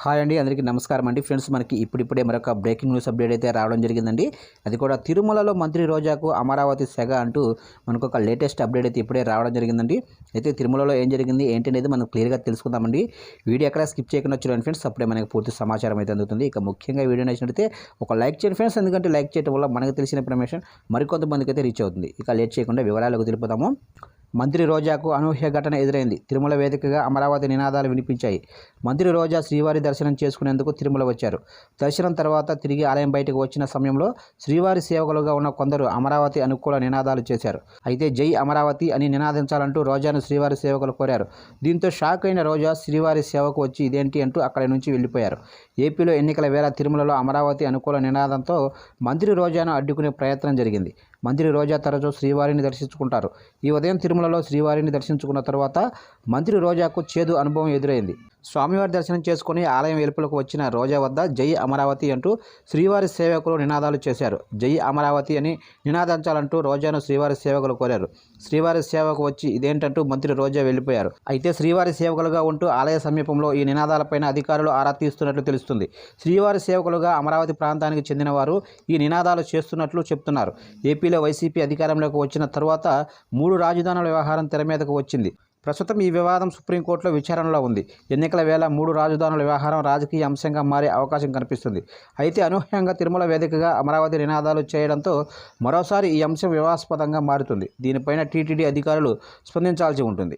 Hi అండి, అందరికీ నమస్కారం అండి. ఫ్రెండ్స్, మనకి ఇప్పుడిప్పుడే మరొక బ్రేకింగ్ న్యూస్ అప్డేట్ అయితే రావడం జరిగిందండి. అది కూడా తిరుమలలో మంత్రి రోజాకు అమరావతి సెగ అంటూ మనకు ఒక లేటెస్ట్ అప్డేట్ అయితే ఇప్పుడే రావడం జరిగిందండి. అయితే తిరుమలలో ఏం జరిగింది ఏంటి అనేది మనం క్లియర్గా తెలుసుకుందామండి. వీడియో ఎక్కడ స్కిప్ చేయకుండా చూడండి ఫ్రెండ్స్, అప్పుడే మనకి పూర్తి సమాచారం అయితే అందుతుంది. ఇక ముఖ్యంగా వీడియో నచ్చినట్లయితే ఒక లైక్ చేయండి ఫ్రెండ్స్, ఎందుకంటే లైక్ చేయడం వల్ల మనకు తెలిసిన ఇన్ఫర్మేషన్ మరికొంతమందికి అయితే రీచ్ అవుతుంది. ఇక లేట్ చేయకుండా వివరాలకు తెలిపోతాము. మంత్రి రోజాకు అనూహ్య ఘటన ఎదురైంది. తిరుమల వేదికగా అమరావతి నినాదాలు వినిపించాయి. మంత్రి రోజా శ్రీవారి దర్శనం చేసుకునేందుకు తిరుమల వచ్చారు. దర్శనం తర్వాత తిరిగి ఆలయం బయటకు వచ్చిన సమయంలో శ్రీవారి సేవకులుగా ఉన్న కొందరు అమరావతి అనుకూల నినాదాలు చేశారు. అయితే జై అమరావతి అని నినాదించాలంటూ రోజాను శ్రీవారి సేవకులు కోరారు. దీంతో షాక్ అయిన రోజా శ్రీవారి సేవకు వచ్చి ఇదేంటి అంటూ అక్కడి నుంచి వెళ్లిపోయారు. ఏపీలో ఎన్నికల వేళ తిరుమలలో అమరావతి అనుకూల నినాదంతో మంత్రి రోజాను అడ్డుకునే ప్రయత్నం జరిగింది. మంత్రి రోజా తరచూ శ్రీవారిని దర్శించుకుంటారు. ఈ ఉదయం తిరుమలలో శ్రీవారిని దర్శించుకున్న తర్వాత మంత్రి రోజాకు చేదు అనుభవం ఎదురైంది. స్వామివారి దర్శనం చేసుకుని ఆలయం వెలుపలకు వచ్చిన రోజా వద్ద జై అమరావతి అంటూ శ్రీవారి సేవకులు నినాదాలు చేశారు. జై అమరావతి అని నినాదించాలంటూ రోజాను శ్రీవారి సేవకులు కోరారు. శ్రీవారి సేవకు వచ్చి ఇదేంటంటూ మంత్రి రోజా వెళ్లిపోయారు. అయితే శ్రీవారి సేవకులుగా ఉంటూ ఆలయ సమీపంలో ఈ నినాదాలపైన అధికారులు ఆరా తీస్తున్నట్లు తెలుస్తుంది. శ్రీవారి సేవకులుగా అమరావతి ప్రాంతానికి చెందిన వారు ఈ నినాదాలు చేస్తున్నట్లు చెప్తున్నారు. ఏపీలో వైసీపీ అధికారంలోకి వచ్చిన తరువాత 3 రాజధానుల వ్యవహారం తెర మీదకు వచ్చింది. ప్రస్తుతం ఈ వివాదం సుప్రీంకోర్టులో విచారణలో ఉంది. ఎన్నికల వేళ 3 రాజధానుల వ్యవహారం రాజకీయ అంశంగా మారే అవకాశం కనిపిస్తుంది. అయితే అనూహ్యంగా తిరుమల వేదికగా అమరావతి నినాదాలు చేయడంతో మరోసారి ఈ అంశం వివాదాస్పదంగా మారుతుంది. దీనిపైన టీటీడీ అధికారులు స్పందించాల్సి ఉంటుంది.